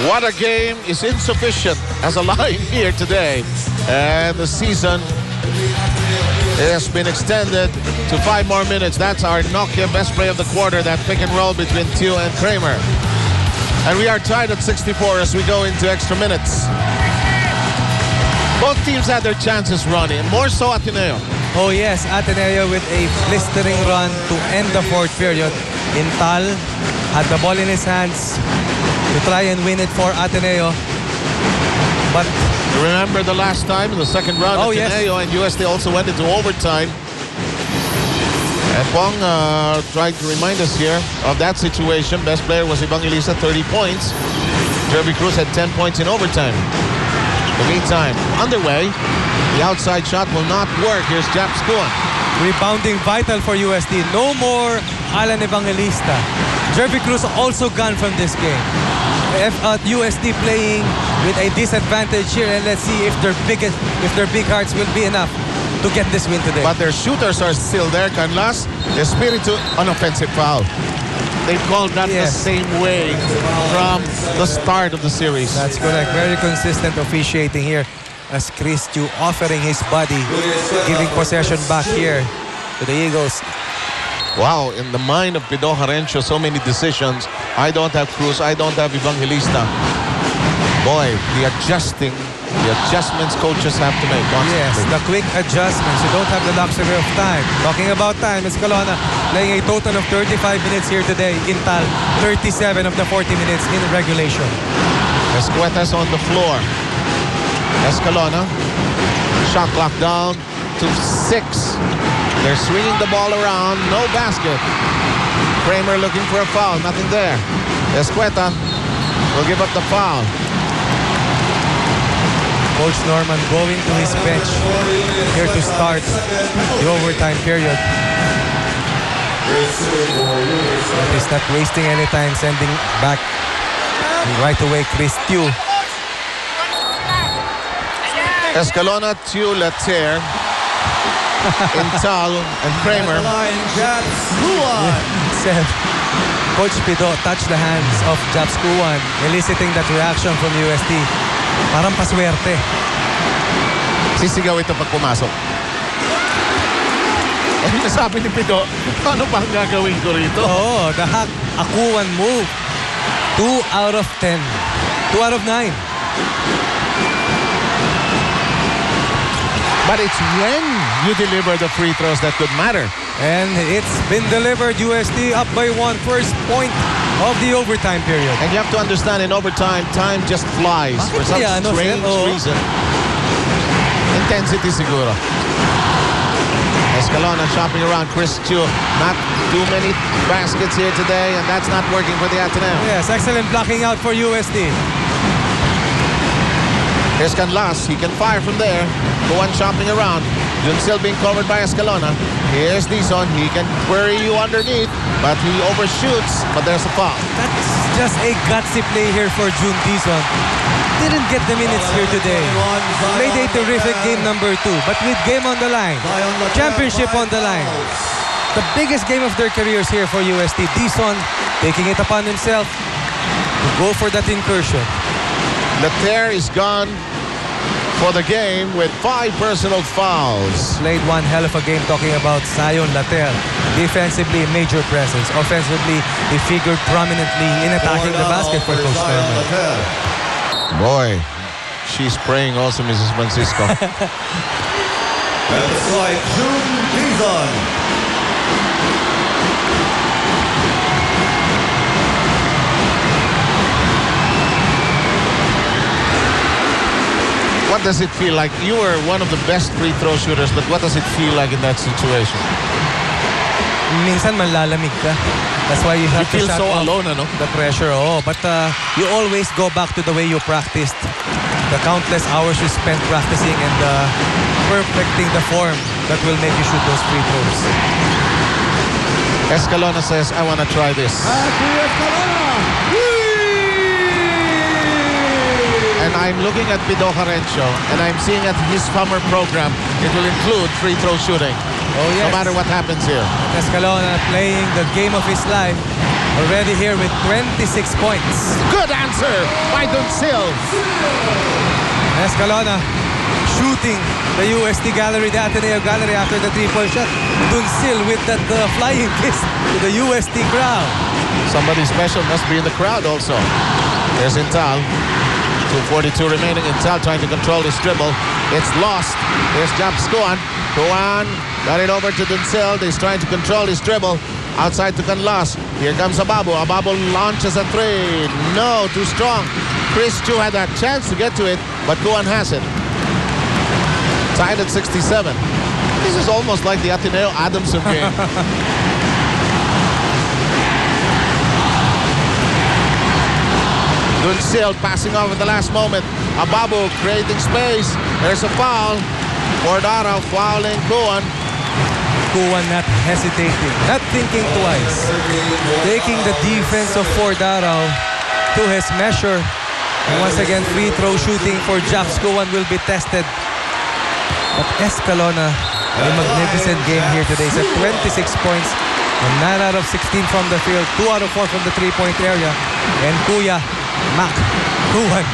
What a game is insufficient as a line here today. And the season has been extended to 5 more minutes. That's our Nokia best play of the quarter, that pick and roll between Tew and Kramer. And we are tied at 64 as we go into extra minutes. Both teams had their chances, Ronnie, and more so Ateneo. Oh yes, Ateneo with a blistering run to end the fourth period. Intal had the ball in his hands to try and win it for Ateneo. But remember the last time in the second round, Ateneo and UST also went into overtime. And Pong tried to remind us here of that situation. Best player was Evangelista, 30 points. Jerby Cruz had 10 points in overtime. In the meantime, underway. The outside shot will not work. Here's Japs Kuan. Rebounding vital for USD. No more Alan Evangelista. Jerby Cruz also gone from this game. USD playing with a disadvantage here, and let's see if their big hearts will be enough to get this win today. But their shooters are still there. Canlas, Espiritu, unoffensive foul. They called that the same way from the start of the series. That's correct. Very consistent officiating here as Chris Tew offering his body, giving possession back here to the Eagles. Wow, in the mind of Pido Jarencio, so many decisions. I don't have Cruz, I don't have Evangelista. Boy, the adjustments coaches have to make constantly. Yes, the quick adjustments. You don't have the luxury of time. Talking about time, Escalona playing a total of 35 minutes here today. Intal, 37 of the 40 minutes in regulation. Escueta's on the floor. Escalona, shot clock down to 6. They're swinging the ball around, no basket. Kramer looking for a foul, nothing there. Escueta will give up the foul. Coach Norman going to his bench here to start the overtime period. He's not wasting any time, sending back right away Chris Tew. Escalona, Tew, Later, Intal, and Kramer. Coach Pido touched the hands of Japs Kuan, eliciting that reaction from UST. Parang paswerte. Sisigaw ito pag pumasok. Eh, nasabi ni Pido, ano bang gagawin ko rito? Oh, the hack Akuan move. 2 out of 10. 2 out of 9. But it's when you deliver the free throws that could matter. And it's been delivered. UST up by 1, first point of the overtime period. And you have to understand, in overtime, time just flies for some strange reason. Intensity siguro. Escalona shopping around. Chris Tew, not too many baskets here today, and that's not working for the Ateneo. Yes, excellent blocking out for UST. Here's Canlas. He can fire from there. Kuan shopping around. Jun still being covered by Escalona. Here's Dizon. He can query you underneath, but he overshoots. But there's a foul. That's just a gutsy play here for Jun Dizon. Didn't get the minutes here today. Played a terrific game number 2, but with game on the line, championship on the line. The biggest game of their careers here for UST. Dizon taking it upon himself to go for that incursion. Later is gone for the game with 5 personal fouls. Played one hell of a game, talking about Zion Later. Defensively, major presence. Offensively, he figured prominently in attacking the basket for Coach Norman. Boy, she's praying also, Mrs. Francisco. That's like Jun Dizon. What does it feel like? You were one of the best free throw shooters, but what does it feel like in that situation? Minsan manlalamig ka. That's why you have to feel so alone, ano? The pressure, but you always go back to the way you practiced. The countless hours you spent practicing and perfecting the form that will make you shoot those free throws. Escalona says, I want to try this. And I'm looking at Pido Jarencio, and I'm seeing at his summer program, it will include free throw shooting. Oh, yes. No matter what happens here. Escalona playing the game of his life. already here with 26 points. Good answer by Duncil. Escalona shooting the UST gallery, the Ateneo gallery after the 3-point shot. Duncil with that flying kiss to the UST crowd. Somebody special must be in the crowd also. There's Intal. 2:42 remaining. Intal trying to control this dribble. It's lost. There's Japs Kuan. Kuan got it over to Duncil. He's trying to control his dribble. Outside to Canlas. Here comes Ababu. Ababu launches a 3. No, too strong. Chris Chu had a chance to get to it, but Kuan has it. Tied at 67. This is almost like the Ateneo Adamson game. Duncil passing off at the last moment. Ababu creating space. There's a foul. Bordara fouling Kuan. Kuan not hesitating, not thinking twice. Taking the defense of Fordarao to his measure. And once again, free throw shooting for Japs Kuan will be tested. But Escalona, a magnificent game here today. It's at 26 points. And 9 out of 16 from the field. 2 out of 4 from the 3-point area. And Kuya Mac Kuan.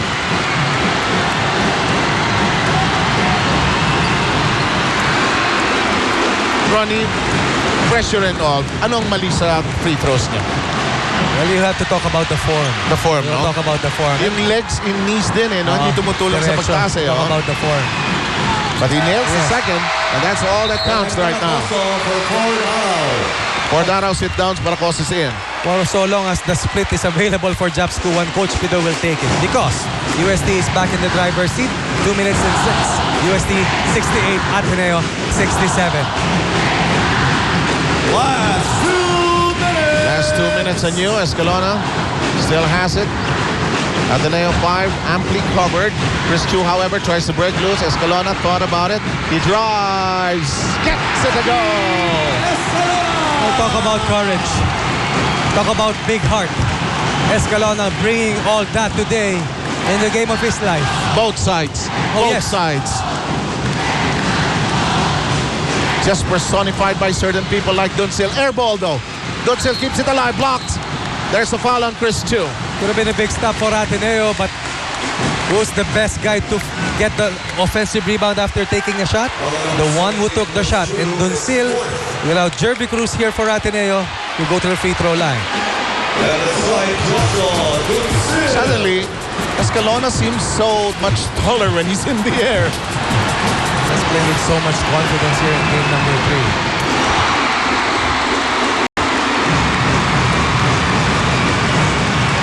Ronnie, pressure and all. Anong mali sa free throws niya? Well, you have to talk about the form. The form, you no? Talk about the form. Yung legs, yung knees din eh, no? Hindi tumutulong sa pagtaas eh. Talk about the form. But he nails the second, and that's all that counts right now. Fordarao sit-downs, Baracos is in. For so long as the split is available for Japs Kuan, Coach Pido will take it. Because UST is back in the driver's seat. 2 minutes and 6. UST 68, Ateneo 67. Last 2 minutes and you, Escalona still has it. Ateneo 5, amply covered. Chris Chu, however, tries to break loose. Escalona thought about it. He drives, gets it to go. We'll talk about courage. Talk about big heart. Escalona bringing all that today in the game of his life. Both sides. Both sides. Just personified by certain people like Duncil. Air ball though. Duncil keeps it alive. Blocked. There's a foul on Chris Chu. Could have been a big stop for Ateneo, but who's the best guy to get the offensive rebound after taking a shot? The one who took the shot. And Duncil, without Jerby Cruz here for Ateneo, will go to the free throw line. Suddenly, Escalona seems so much taller when he's in the air. He's playing with so much confidence here in game number 3.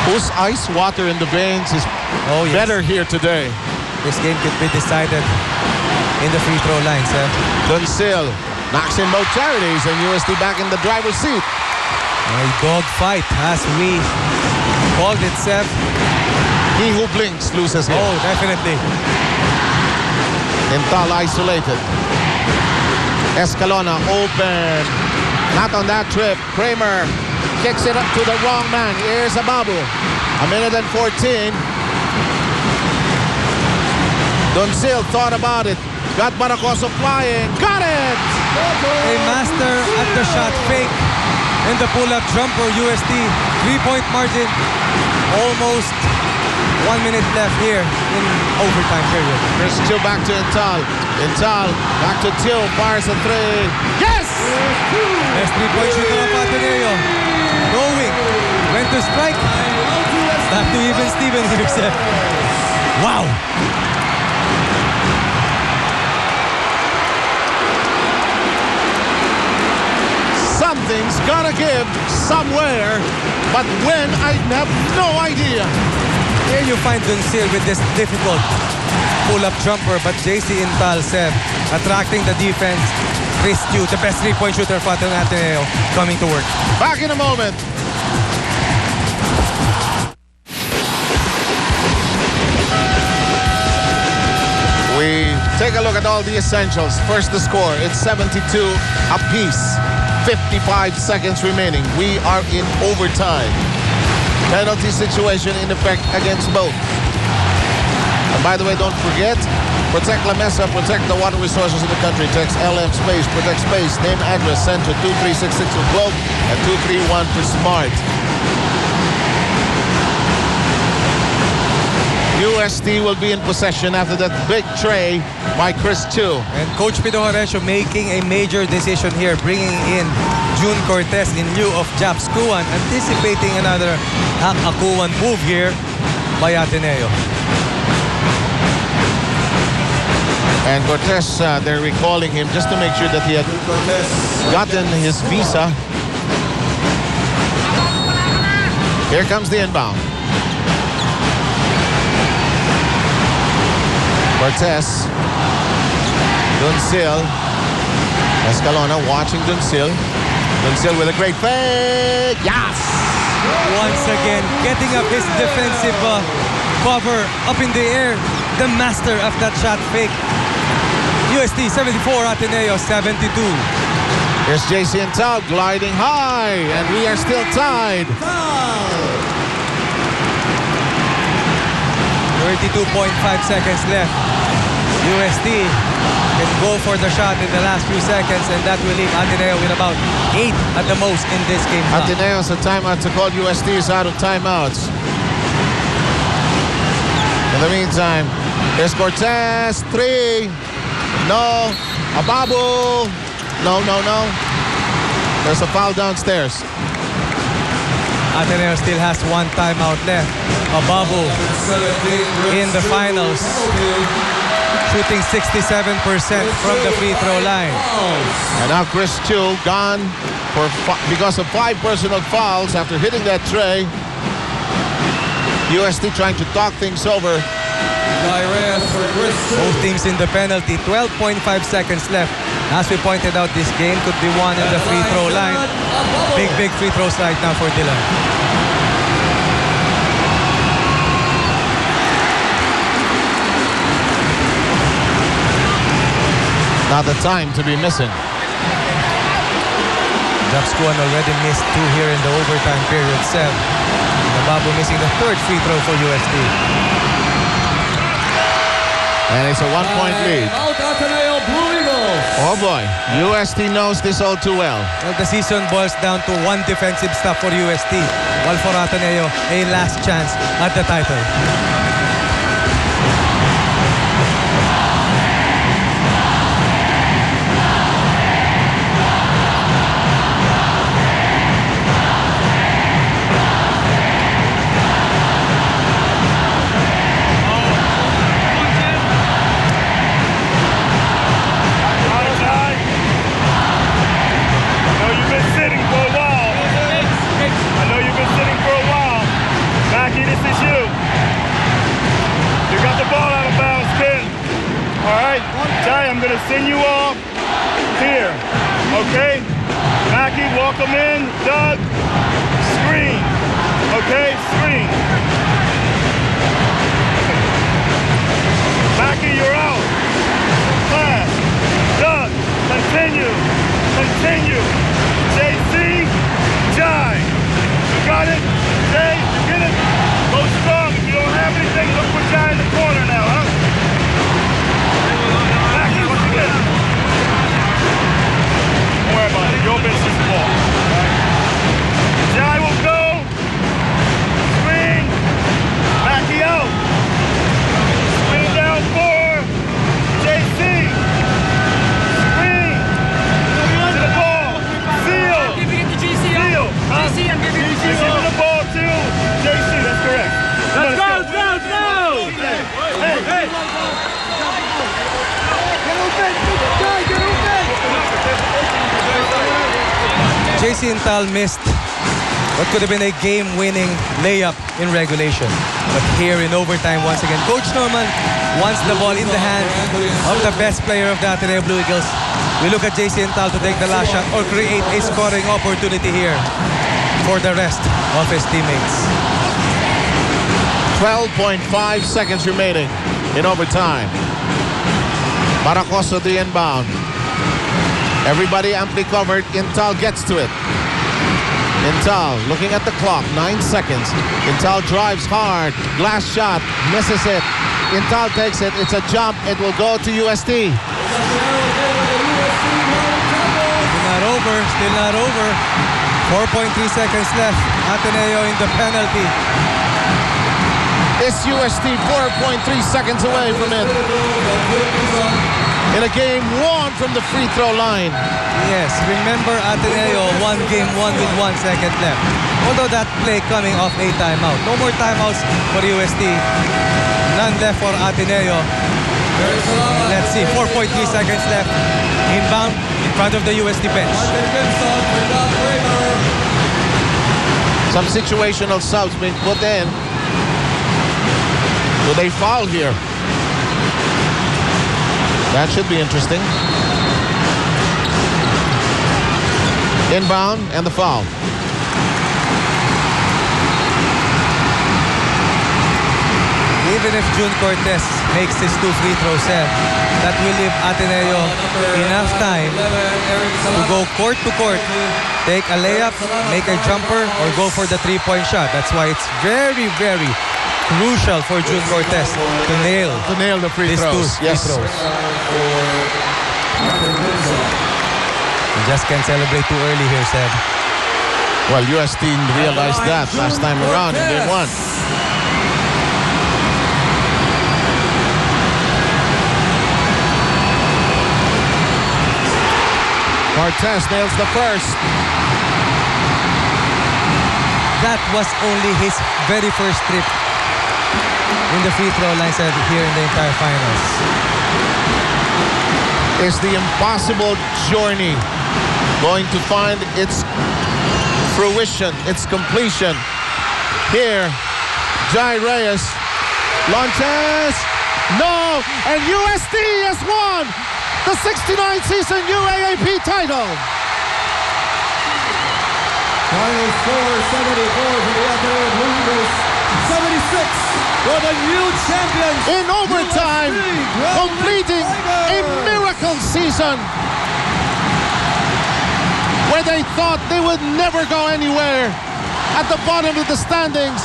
Whose ice water in the veins is better here today? This game could be decided in the free throw line, sir. Duncil knocks in both charities and UST back in the driver's seat. A dog fight as we called it, Seth. He who blinks loses here. Oh, definitely. Intal isolated. Escalona open. Not on that trip. Kramer kicks it up to the wrong man. Here's Ababu. 1:14. Duncil thought about it. Got Baracoso flying. Got it! A master at the shot fake. And the pull-up jumper, UST. 3-point margin. Almost 1 minute left here in overtime period. Chris Chu back to Intal. Intal back to Tio. Fires a 3. Yes! Best 3-point shooter of Ateneo. Knowing when to strike. Back to even Steven here, Seth. Wow! Something's gotta give somewhere, but when, I have no idea. Here you find Duncil with this difficult pull-up jumper, but JC Intal, Seth, attracting the defense. Chris Chu, the best 3-point shooter for Ateneo, coming to work. Back in a moment. We take a look at all the essentials. First, the score. It's 72 apiece. 55 seconds remaining. We are in overtime. Penalty situation in effect against both. And by the way, don't forget, protect La Mesa, protect the water resources in the country. Text LM space, protect space, name, address, send to 2366 for Globe and 231 for Smart. UST will be in possession after that big tray by Chris Chu. And Coach Pido Horesio making a major decision here, bringing in June Cortez in lieu of Japs Kuan, anticipating another Akuan move here by Ateneo. And Cortez, they're recalling him just to make sure that he had gotten his visa. Here comes the inbound. Cortez. Duncil. Escalona watching Duncil. Duncil with a great fake. Yes! Once again, getting up his defensive cover up in the air. The master of that shot fake. UST 74, Ateneo 72. Here's JC and Tao gliding high, and we are still tied. 32.5 seconds left. UST can go for the shot in the last few seconds, and that will leave Ateneo with about 8 at the most in this game. Ateneo's a timeout to call. UST is out of timeouts. In the meantime, here's Cortez. 3. No. Ababu. No. There's a foul downstairs. Ateneo still has 1 timeout left. Ababu in the finals, shooting 67% from the free throw line. And now Chris Chu gone because of 5 personal fouls after hitting that tray. UST trying to talk things over. Both teams in the penalty. 12.5 seconds left. As we pointed out, this game could be won in the free throw line. Big free throws right now for Dylan. Not the time to be missing. Japskuan already missed 2 here in the overtime period set. Ababu missing the 3rd free throw for UST. And it's a 1-point lead. Oh boy, UST knows this all too well. Well, the season boils down to 1 defensive stop for UST, while for Ateneo, a last chance at the title. Send you off here, okay? Mackie, walk them in. Doug, screen, okay? Screen. Mackie, you're out. Pass. Doug, continue. JC, Jai. You got it? Jay, you get it? Go strong. If you don't have anything, look for Jai in the corner now, huh? Don't worry about it. Your business is ball. Jai will go. Swing. Mackie out. Swing down 4. JC. Swing. To the ball. Seal. I'm giving it to JC. Seal. JC, I'm giving it to JC to the ball too. JC, that's correct. Let's go. Hey. JC Intal missed what could have been a game-winning layup in regulation. But here in overtime, once again, Coach Norman wants the ball in the hand of the best player of the Ateneo Blue Eagles. We look at JC Intal to take the last shot or create a scoring opportunity here for the rest of his teammates. 12.5 seconds remaining in overtime. Maracoso the inbound. Everybody amply covered. Intal gets to it. Intal looking at the clock. 9 seconds. Intal drives hard. Glass shot. Misses it. Intal takes it. It's a jump. It will go to UST. Still not over. 4.3 seconds left. Ateneo in the penalty. Is UST 4.3 seconds away from it. In a game won from the free throw line. Yes, remember Ateneo won game 1 with 1 second left. Although that play coming off a timeout. No more timeouts for UST. None left for Ateneo. Let's see, 4.3 seconds left. Inbound in front of the UST bench. Some situational subs being put in. Will they foul here? That should be interesting. Inbound and the foul. Even if June Cortez makes his 2 free throw set, that will leave Ateneo enough time to go court to court, take a layup, make a jumper, or go for the 3-point shot. That's why it's very, very crucial for June Cortez to nail the free these throws. 2 free throws. You just can't celebrate too early here, Seb. Well, UST realized that last time around in game 1. Cortez nails the first. That was only his very first trip in the free throw line set here in the entire finals. Is the impossible journey going to find its fruition, its completion? Here, Jai Reyes launches. No! And UST has won the 69 season UAAP title. Final score 74 for the Ateneo Blue Eagles, 76 for the new champions. In overtime, completing a miracle season where they thought they would never go anywhere. At the bottom of the standings,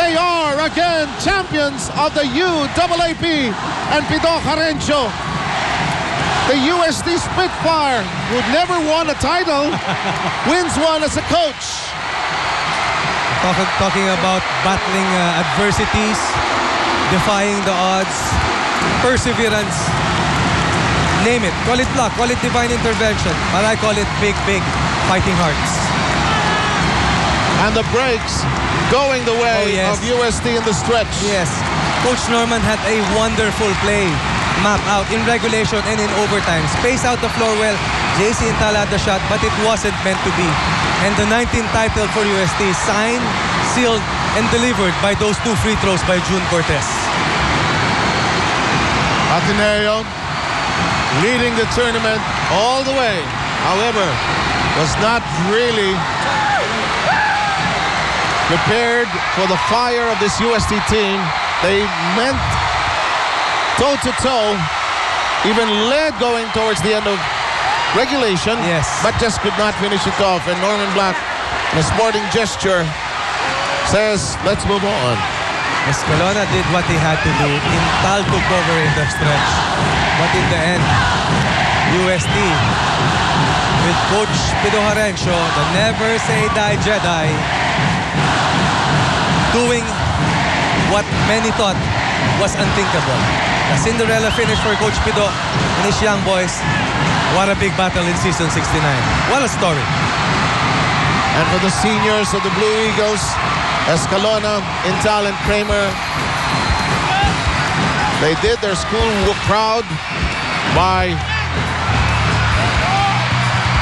they are again champions of the UAAP. And Pido Carencio, the UST Spitfire, who never won a title, wins one as a coach. Talking about battling adversities, defying the odds, perseverance, name it. Call it luck, call it divine intervention, but I call it big, big fighting hearts. And the breaks going the way of UST in the stretch. Yes, Coach Norman had a wonderful play map out in regulation and in overtime. Space out the floor well. JC Intala had the shot, but it wasn't meant to be. And the 19th title for UST, signed, sealed, and delivered by those 2 free throws by June Cortez. Ateneo leading the tournament all the way. However, was not really prepared for the fire of this UST team. They went toe-to-toe, even led going towards the end of regulation, but just could not finish it off. And Norman Black, in a sporting gesture, says, let's move on. Escalona did what he had to do. Intal took over in the stretch. But in the end, UST, with Coach Pido Carencio, the never say die Jedi, doing what many thought was unthinkable. The Cinderella finish for Coach Pido and his young boys. What a big battle in season 69. What a story. And for the seniors of the Blue Eagles, Escalona, Intal, and Kramer, they did their school proud by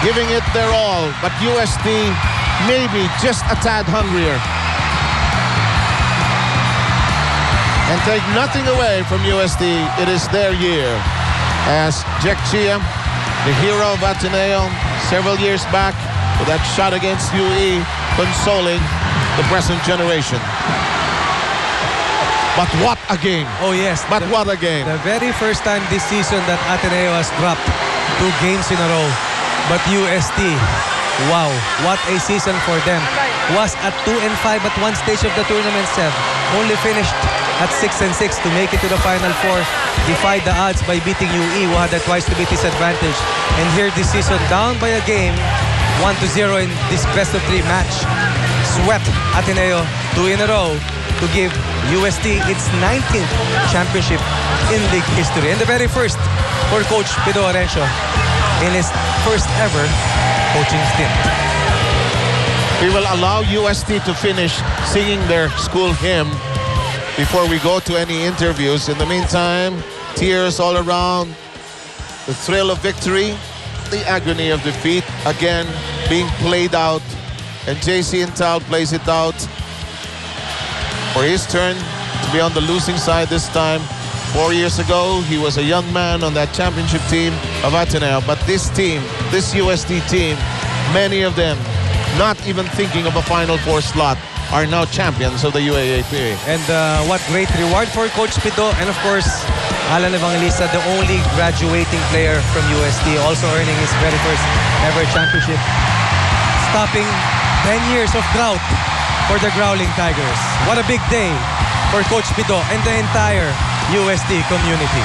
giving it their all. But UST maybe just a tad hungrier. And take nothing away from UST. It is their year. As Jack Chia, the hero of Ateneo, several years back with that shot against UE, consoling the present generation. But what a game. Oh yes. But what a game. The very first time this season that Ateneo has dropped 2 games in a row. But UST, wow, what a season for them. Was at 2-5 at one stage of the tournament, Seb. Only finished at 6-6 to make it to the Final Four. Defied the odds by beating UE, who had that twice to beat disadvantage. And here this season, down by a game, 1-0 in this best-of-3 match. Swept Ateneo 2 in a row. to give UST its 19th championship in league history. And the very first for Coach Pido Orencio in his first ever coaching stint. We will allow UST to finish singing their school hymn before we go to any interviews. In the meantime, tears all around, the thrill of victory, the agony of defeat, again being played out. And JC Intal plays it out for his turn to be on the losing side this time. 4 years ago, he was a young man on that championship team of Ateneo. But this team, this UST team, many of them not even thinking of a Final Four slot, are now champions of the UAAP. And what great reward for Coach Pido. And of course, Alan Evangelista, the only graduating player from UST, also earning his very first ever championship, stopping 10 years of drought for the Growling Tigers. What a big day for Coach Pido and the entire UST community.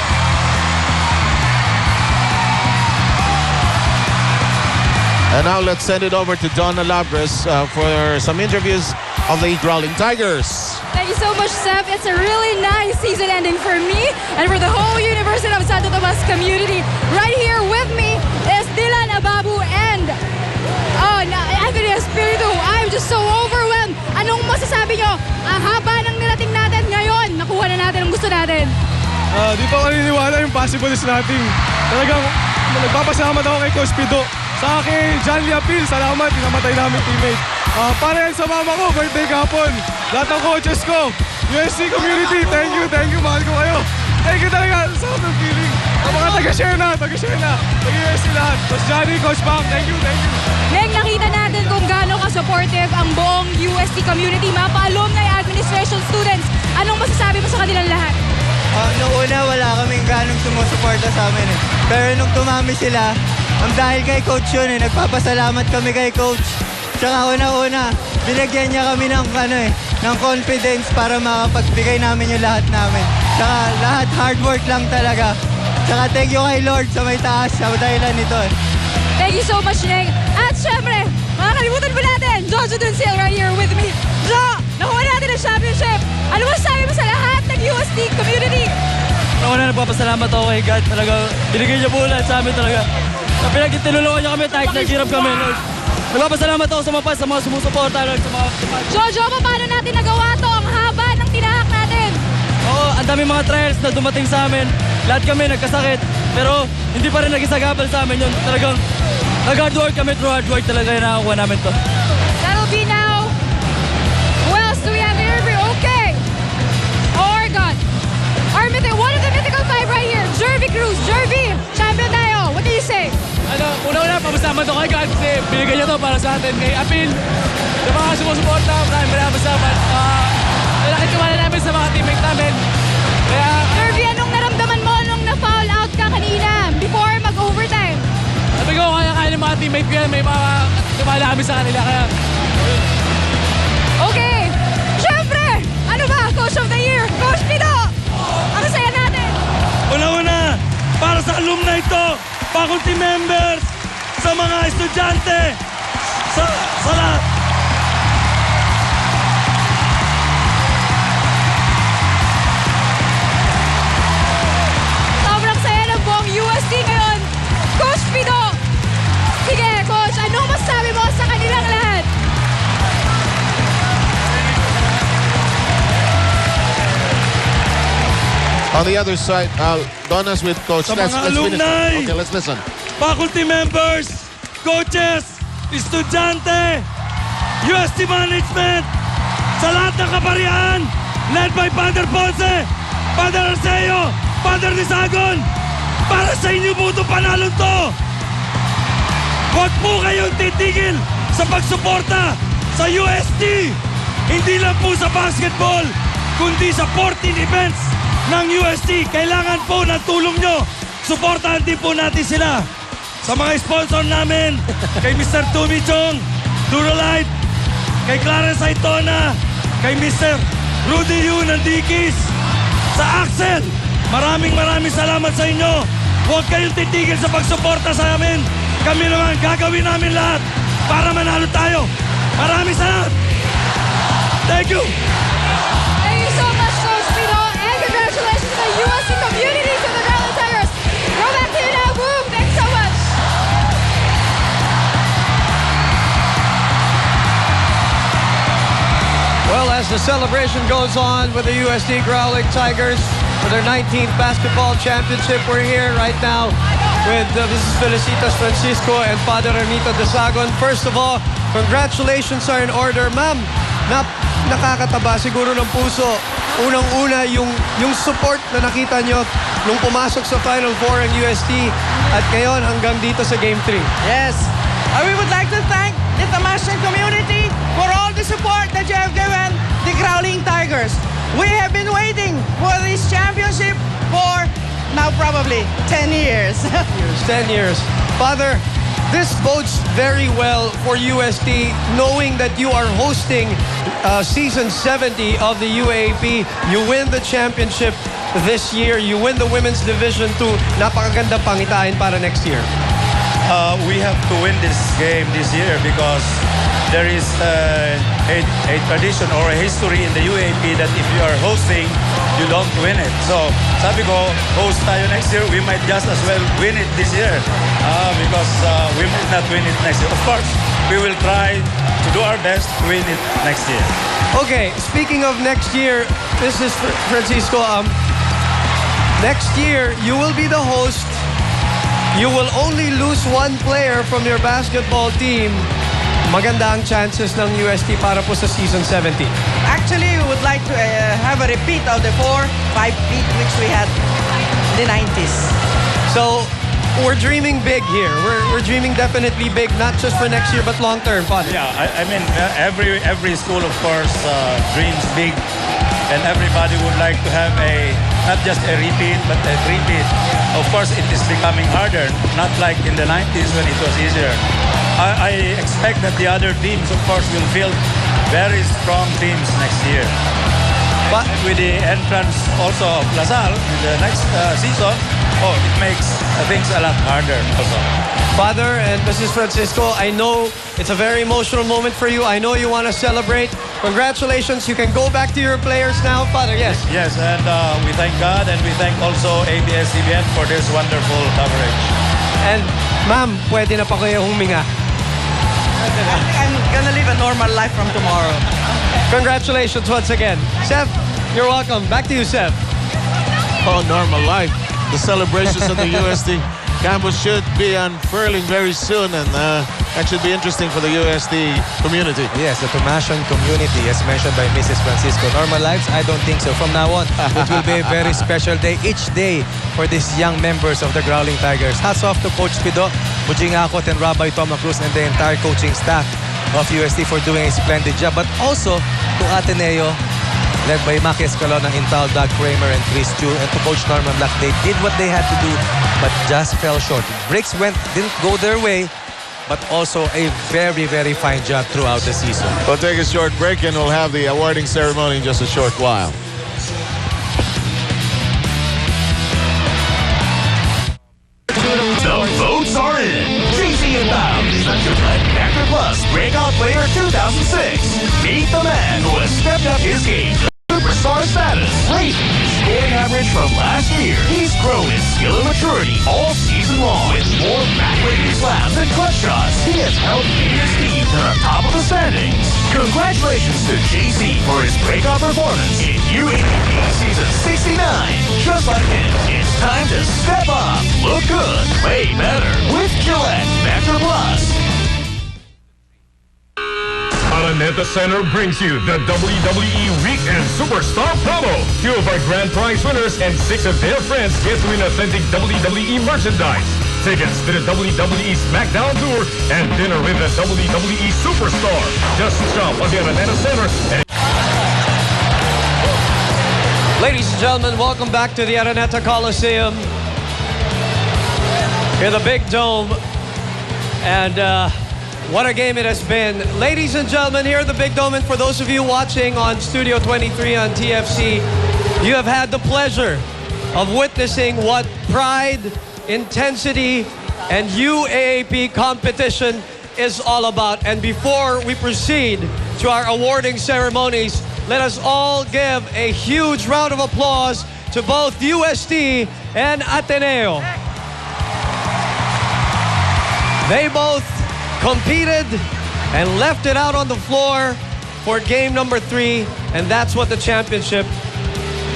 And now let's send it over to Donna Labres for some interviews of the Growling Tigers. Thank you so much, Seth. It's a really nice season ending for me and for the whole University of Santo Tomas community. Right here with me is Dylan Ababu and Anthony Espiritu. I'm just so overwhelmed. Anong masasabi nyo? Ang haba ng nirating natin ngayon, nakuha na natin ang gusto natin. Di pa kaniniwala yung possible is natin. Talagang nagpapasalamat ako kay Coach Pido. Sa akin, John Liapil, salamat, pinamatay namin teammate. Para yan sa mama ko, birthday kahapon. Lahat ng coaches ko, USC community, thank you, mahal ko kayo. Thank you talaga, sa ng feeling. Ang mga taga-share na, taga-USC lahat. Coach Johnny, Coach Bang, thank you. Meg, nakita natin kung gaano ka-supportive ang buong UST community, mga pa-alumni, administration students. Anong masasabi mo sa kanilang lahat? Noong una, wala kaming ganong sumusuporta sa amin eh. Pero nung tumami sila, dahil kay Coach yun eh, nagpapasalamat kami kay Coach. Tsaka una-una, binigyan niya kami ng confidence para makapagbigay namin yung lahat namin. Tsaka lahat hard work lang talaga. Tsaka thank you kay Lord sa may taas, sa dahilan nito. Thank you so much, Neng. At syempre, makakalimutan po natin, Jojo Duncil right here with me. Jo, nakuha natin ang championship. Ano mo sabi mo sa lahat ng UST community? Una, nagpapasalamat ako kay God. Talaga, binigay niya po lahat sa amin talaga. Pinag-tinulungan niya kami, kahit naghirap kami. Nagpapasalamat ako sa mga sumusuporta. Jojo, paano natin nagawa to? Ang haba ng tinahak natin. Oo, ang dami mga trials na dumating sa amin. Lahat kami nagkasakit. Pero hindi pa rin nag-isagabal sa amin yun. Talagang nag-hard work kami, through hard work talaga yung nakakuha namin to. That'll be now. Who else do we have here? Okay. Oregon. One of the mythical five right here. Jervy Cruz. Jervy, champion tayo. What do you say? Una-una, pamasalamat ako kay God kasi binigay niya to para sa atin. Kay Apil, sa mga sumusuporta, maraming salamat. Malaki tiwala namin sa mga teammate namin. Kaya, Jervy, anong naramdaman mo nung na-foul out ka kanina before mag-overtime? sabi ko, kaya ng mga teammate ko yan, may mga tiwala kami sa kanila. Kaya, okay. Siyempre, ano ba? Coach of the Year, Coach Pido. Ano saya natin? una-una, para sa alumni ito, faculty members, sa mga estudyante, sa lahat. Sobrang saya ng buong UST ngayon. Coach Pido. Sige, Coach, anong masasabi mo sa kanilang lahat? On the other side, Donna's with Coach. Sa mga alumni. Okay, let's listen. Faculty members, coaches, estudyante, UST management, sa lahat ng kaparian, led by Father Ponce, Father Arceo, Father Lisagon, para sa inyo po itong panalo to. Huwag po kayong titigil sa pagsuporta sa UST. Hindi lang po sa basketball, kundi sa 14 events ng UST. Kailangan po ng tulong nyo. Suportahan din po natin sila. Sa mga sponsor namin, kay Mr. Tumi Chong, Durolife, kay Clarence Aitona, kay Mr. Rudy Yu ng Dikis, sa Axel, maraming salamat sa inyo. Huwag kayong titigil sa pagsuporta sa amin. Kami naman gagawin namin lahat para manalo tayo. Maraming salamat. Thank you. the celebration goes on with the USD Growling Tigers for their 19th basketball championship. We're here right now with Mrs. Felicitas Francisco and Father Ermito Desagon. First of all, congratulations are in order. Ma'am, nakakataba siguro ng puso. Unang-una, yung support na nakita nyo nung pumasok sa Final Four ang USD at ngayon hanggang dito sa Game 3. Yes. We would like to thank the Tamasian community for all the support that you have given the Growling Tigers. We have been waiting for this championship for now probably 10 years. 10 years. Father, this bodes very well for USD, knowing that you are hosting season 70 of the UAAP. You win the championship this year. You win the Women's Division 2. Napakaganda pangitain para next year. We have to win this game this year because there is a tradition or a history in the UAAP that if you are hosting, you don't win it. So, sabi ko, host tayo next year, we might just as well win it this year because we might not win it next year. Of course, we will try to do our best to win it next year. Okay, speaking of next year, this is Francisco. Next year, you will be the host. You will only lose one player from your basketball team. Maganda ang chances ng UST para po sa season 70. Actually, we would like to have a repeat of the 4-5 peak which we had in the 90s. So, we're dreaming big here. We're dreaming definitely big, not just for next year, but long term, Father. Yeah, I mean, every school, of course, dreams big. And everybody would like to have not just a repeat, but a repeat. Of course, it is becoming harder, not like in the 90s when it was easier. I expect that the other teams, of course, will field very strong teams next year. But with the entrance also of LaSalle in the next season, it makes things a lot harder also. Father and Mrs. Francisco, I know it's a very emotional moment for you. I know you want to celebrate. Congratulations. You can go back to your players now. Father, yes. Yes, and we thank God and we thank also ABS-CBN for this wonderful coverage. And, ma'am, pwede na pa kayo huminga. I'm gonna live a normal life from tomorrow. Congratulations once again. Seth, you're welcome. Back to you, Seth. Oh, normal life. The celebrations of the USD campus should be unfurling very soon, and that should be interesting for the USD community. Yes, the Tomasian community, as mentioned by Mrs. Francisco. Normal lives? I don't think so. From now on, it will be a very special day each day for these young members of the Growling Tigers. Hats off to Coach Pido, Bujing Akot, and Rabbi Toma Cruz, and the entire coaching staff of USD for doing a splendid job. But also to Ateneo, led by Maki Escalona, Intal, Doug Kramer, and Chris Chu, and to Coach Norman Black. They did what they had to do, but just fell short. Breaks didn't go their way, but also a very, very fine job throughout the season. We'll take a short break, and we'll have the awarding ceremony in just a short while. The votes are in. JC and Bound is the Gillette Factor Plus Breakout Player 2006. Meet the man who has stepped up his game to superstar status, raising his scoring average from last year. He's grown his skill and maturity all season long. With more back-breaking slams and clutch shots, he has helped lead his team to the top of the standings. Congratulations to JC for his breakout performance in UAAP Season 69. Just like him, it's time to step up, look good, play better with Gillette Factor Plus. Araneta Center brings you the WWE Weekend Superstar Promo. 2 of our grand prize winners and 6 of their friends get to win authentic WWE merchandise. Tickets to the WWE SmackDown Tour and dinner with the WWE Superstar. Just shop at the Araneta Center. Ladies and gentlemen, welcome back to the Araneta Coliseum. In the Big Dome. And what a game it has been. Ladies and gentlemen, here at the Big Dome, and for those of you watching on Studio 23 on TFC, you have had the pleasure of witnessing what pride, intensity, and UAAP competition is all about. And before we proceed to our awarding ceremonies, let us all give a huge round of applause to both UST and Ateneo. They both competed and left it out on the floor for game number 3, and that's what the championship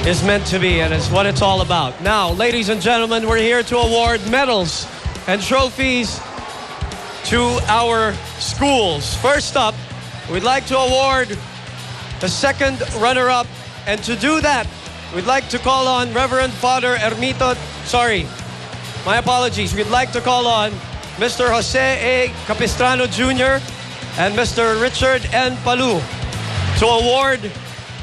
is meant to be, and it's what it's all about. Now, ladies and gentlemen, we're here to award medals and trophies to our schools. First up, we'd like to award the second runner-up, and to do that, we'd like to call on Reverend Father Ermito, my apologies. We'd like to call on Mr. Jose A. Capistrano Jr. and Mr. Richard N. Palu to award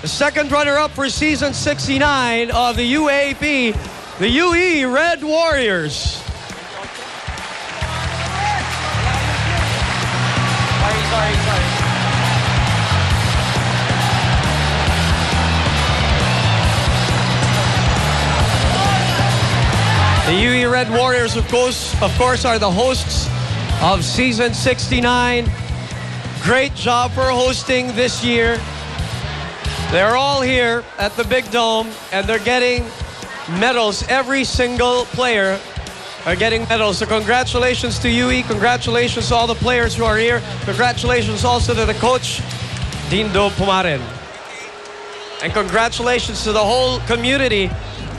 the second runner-up for season 69 of the UAAP, the UE Red Warriors. Sorry. The UE Red Warriors, of course, are the hosts of season 69. Great job for hosting this year. They're all here at the Big Dome, and they're getting medals. Every single player are getting medals. So congratulations to UE. Congratulations to all the players who are here. Congratulations also to the coach, Dindo Pumaren. And congratulations to the whole community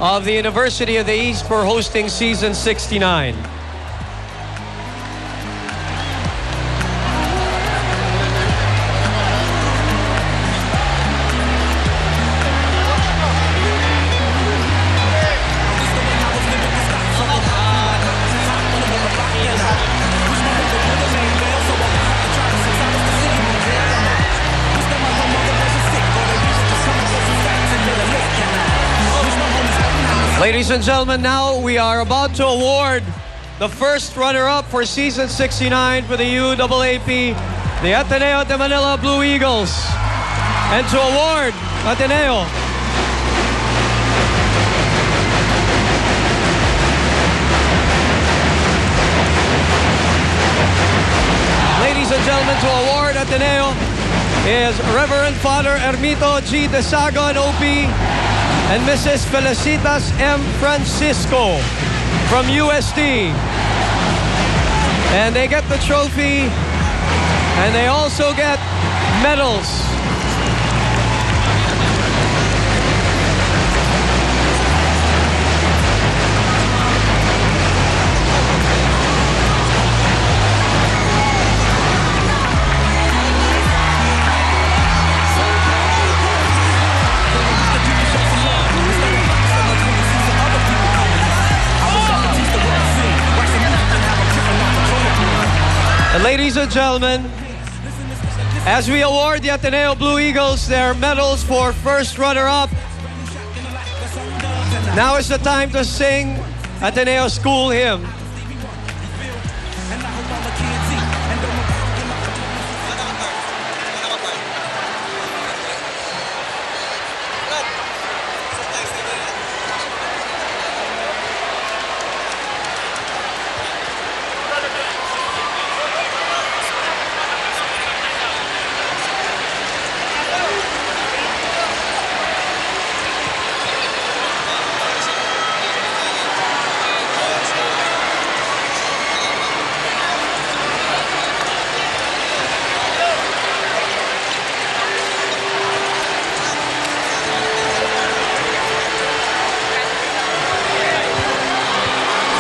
of the University of the East for hosting season 69. Ladies and gentlemen, now we are about to award the first runner-up for season 69 for the UAAP, the Ateneo de Manila Blue Eagles. And to award Ateneo, ladies and gentlemen, to award Ateneo is Reverend Father Ermito G. Desagon, OP, and Mrs. Felicitas M. Francisco from USD. And they get the trophy, and they also get medals. And ladies and gentlemen, as we award the Ateneo Blue Eagles their medals for first runner-up, now is the time to sing Ateneo School Hymn.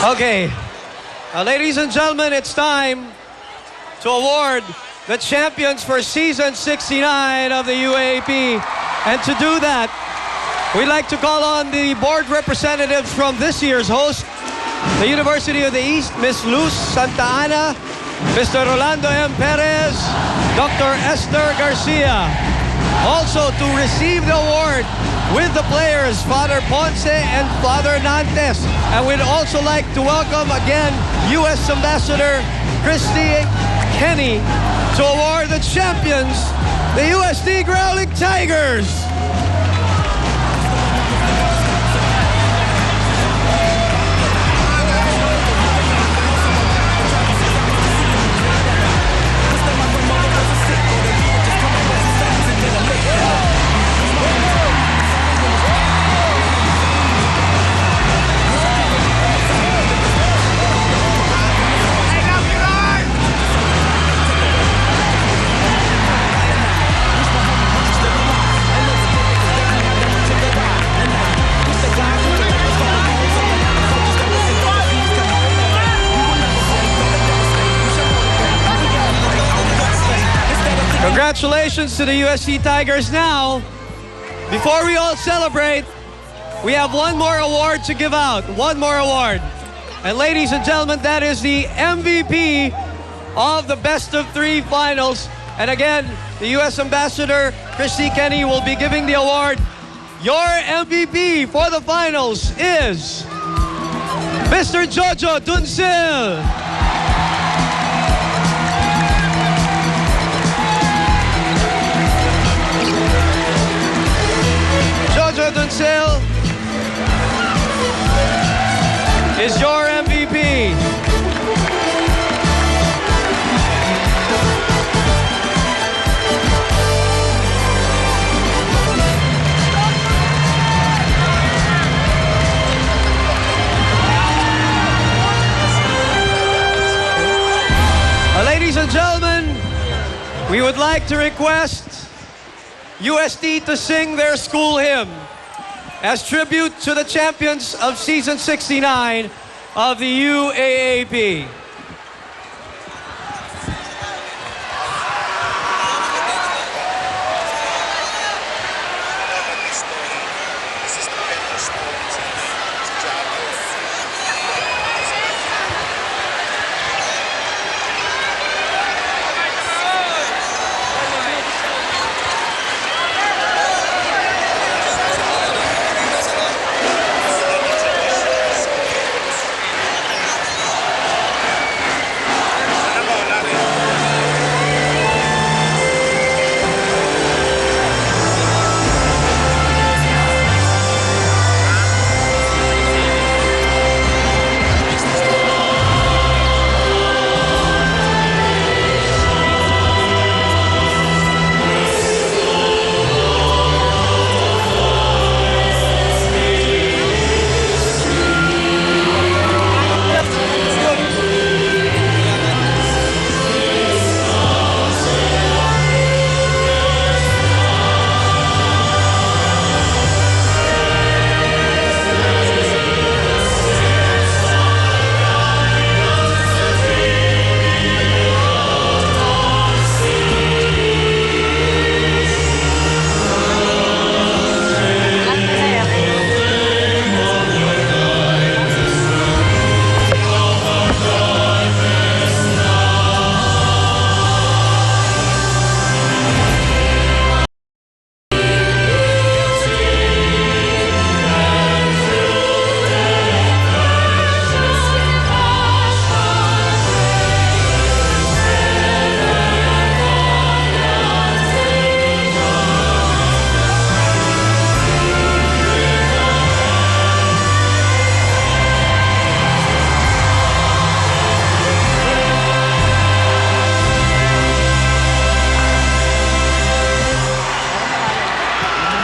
Okay, ladies and gentlemen, it's time to award the champions for season 69 of the UAAP. And to do that, we'd like to call on the board representatives from this year's host, the University of the East, Ms. Luz Santa Ana, Mr. Rolando M. Perez, Dr. Esther Garcia. Also to receive the award with the players, Father Ponce and Father Nantes. And we'd also like to welcome again U.S. Ambassador Christy Kenny to award the champions, the USD Growling Tigers. Congratulations to the UST Tigers. Now, before we all celebrate, we have one more award to give out. One more award. And ladies and gentlemen, that is the MVP of the best of 3 finals. And again, the U.S. Ambassador, Christy Kenny, will be giving the award. Your MVP for the finals is Mr. Jojo Duncil. Jojo Duncil is your MVP. Ladies and gentlemen, we would like to request UST to sing their school hymn as tribute to the champions of season 69 of the UAAP.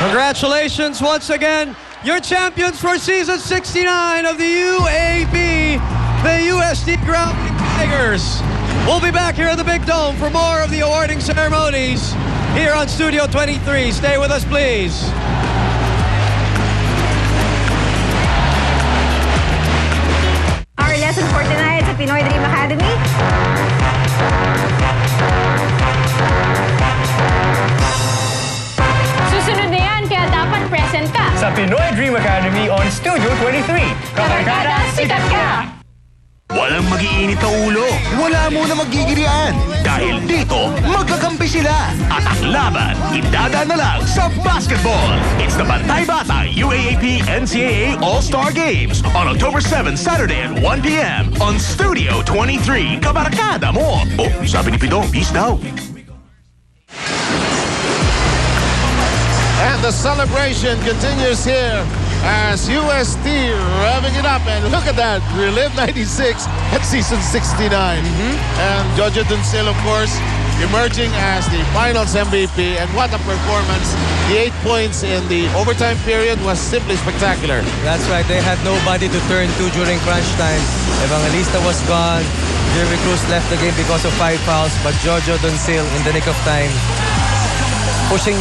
Congratulations once again, your champions for season 69 of the UAAP, the UST Growling Tigers. We'll be back here at the Big Dome for more of the awarding ceremonies here on Studio 23. Stay with us, please. Our lesson for tonight sa Pinoy Dream Academy. Susunod na yan, kaya dapat present ka. Sa Pinoy Dream Academy on Studio 23. Kabarkada, sikat ka! Walang mag-iinit na ulo. Wala muna magigirian. Dahil dito, magkakampi sila. At ang laban, idadaan na lang sa basketball. It's the Bantay Bata UAAP NCAA All-Star Games on October 7, Saturday at 1 p.m. on Studio 23. Kabarkada mo. Oh, sabi ni Pidong, peace daw. And the celebration continues here as UST revving it up. And look at that, Relive 96 at season 69. And Jojo Duncil, of course, emerging as the finals MVP. And what a performance. The 8 points in the overtime period was simply spectacular. That's right, they had nobody to turn to during crunch time. Evangelista was gone. Jeremy Cruz left the game because of 5 fouls. But Jojo Duncil, in the nick of time, pushing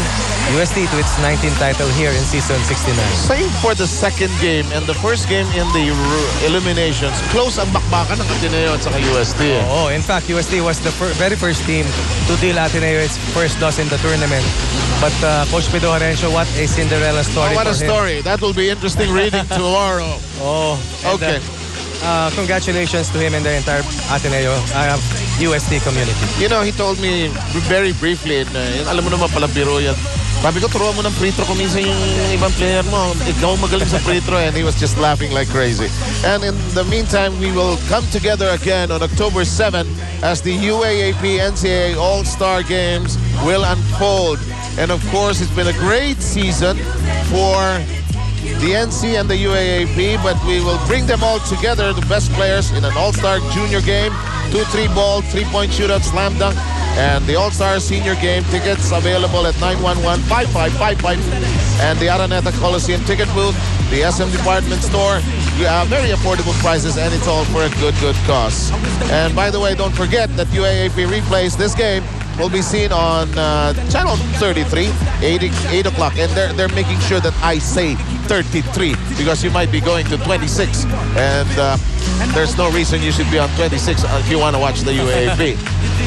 UST to its 19th title here in season 69. Same for the second game and the first game in the eliminations. Close ang bakbakan ng Ateneo at saka UST. Oh, in fact, UST was the very first team to deal Ateneo its first loss in the tournament. But Coach Pido Harencio, what a Cinderella story what for a story. him. That will be interesting reading tomorrow. Oh, and, okay. Congratulations to him and the entire Ateneo UST community. You know, he told me very briefly, alam mo naman pala biro yan. Sabi ko, turuan mo ng free throw kung minsan yung ibang player mo. Ikaw magaling sa free throw, and he was just laughing like crazy. And in the meantime, we will come together again on October 7 as the UAAP NCAA All-Star Games will unfold. And of course, it's been a great season for the NC and the UAAP, but we will bring them all together, the best players in an All-Star Junior game, 2-3 ball, 3-point shootout, slam dunk, and the All-Star Senior Game. Tickets available at 911-5555 and the Araneta Coliseum ticket booth, the SM Department Store. You have very affordable prices, and it's all for a good cause. And by the way, don't forget that UAAP replays this game will be seen on channel 33, 8 o'clock. And they're making sure that I say 33 because you might be going to 26. And there's no reason you should be on 26 if you want to watch the UAAP.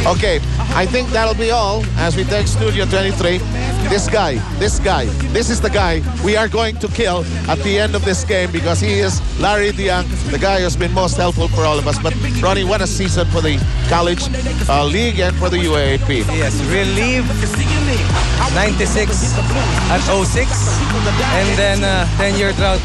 Okay, I think that'll be all as we take Studio 23. This is the guy we are going to kill at the end of this game because he is Larry Diang, the guy who's been most helpful for all of us. But Ronnie, what a season for the college league and for the UAAP. Yes, relieve 96 at 06 and then 10-year drought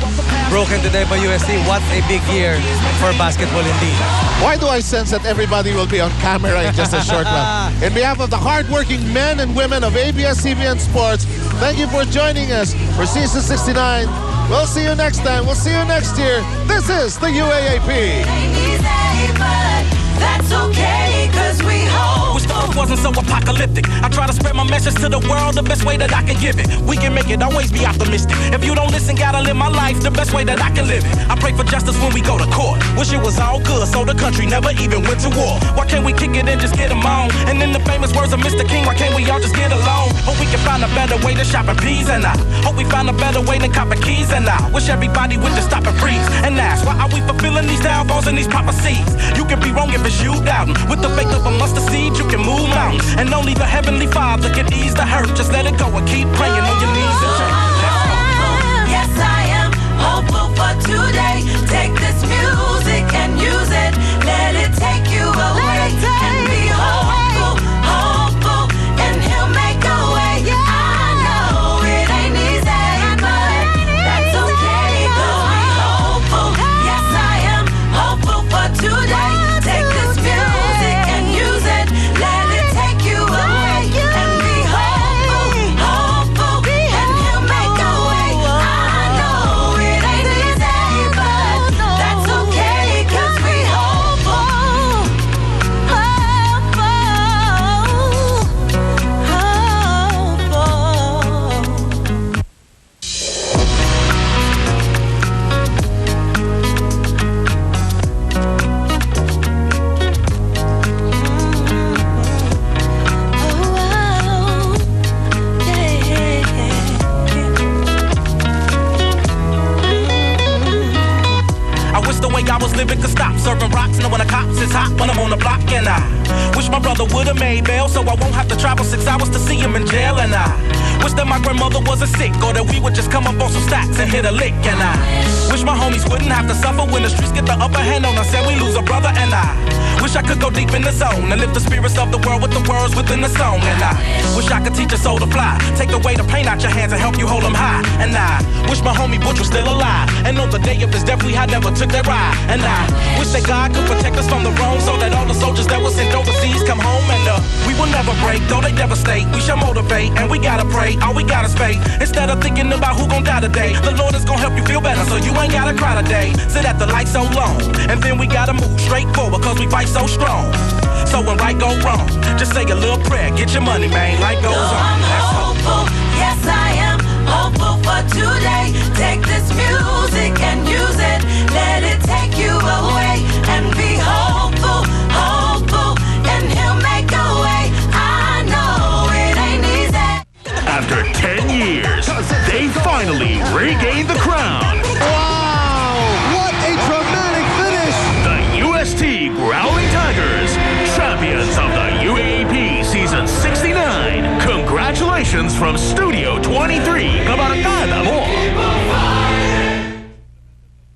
broken today by UST. What a big year for basketball indeed. Why do I sense that everybody will be on camera in just a short while? In behalf of the hardworking men and women of ABS-CBN Sports, thank you for joining us for season 69. We'll see you next time. We'll see you next year. This is the UAAP. That's okay, cause we hope. Wish it wasn't so apocalyptic. I try to spread my message to the world the best way that I can give it. We can make it, always be optimistic. If you don't listen, gotta live my life the best way that I can live it. I pray for justice when we go to court. Wish it was all good, so the country never even went to war. Why can't we kick it and just get them on? And in the famous words of Mr. King, why can't we all just get along? Hope we can find a better way to shop in peas and I hope we find a better way than copping keys and I wish everybody would just stop and freeze and ask, why are we fulfilling these downfalls and these prophecies? You can be wrong if it's you doubting. With the faith of a mustard seed, you can move mountains. And only the Heavenly Father can ease the hurt. Just let it go and keep praying on your knees and church. Yes, I am hopeful for today. Take this music and use it. Let it take you away. And be hopeful, hopeful, and He'll make a way. I know it ain't easy, but that's okay. Cause we hopeful. Yes, I am hopeful for today. Take this music and use it. Let it take you away. And be hopeful, hopeful, and He'll make a way. I know it ain't easy, but that's okay, cause we hopeful, hopeful, hopeful. I wish the way I was living could stop serving rocks, knowing the cops is hot when I'm on the block. And I wish my brother would've made bail so I won't have to travel 6 hours to see him in jail. And I wish that my grandmother wasn't sick or that we would just come up on some stacks and hit a lick. And I wish my homies wouldn't have to suffer when the streets get the upper hand on us and we lose a brother. And I wish I could go deep in the zone and lift the spirits of the world with the words within the song. And I wish I could teach a soul to fly, take away the pain out your hands and help you hold them high. And I wish my homie Butch was still alive and on the day of his death we had never took that ride. And I wish that God could protect us from the wrong so that all the soldiers that were sent overseas come home. And we will never break, though they devastate. We shall motivate and we gotta pray, all we gotta faith. Instead of thinking about who gon' die today, the Lord is gon' help you feel better so you ain't gotta cry today. Sit at the light so long and then we gotta move straight forward cause we fight so strong. So when right go wrong, just say a little prayer, get your money, man, life goes on. I'm hopeful, yes I am hopeful for today. Take this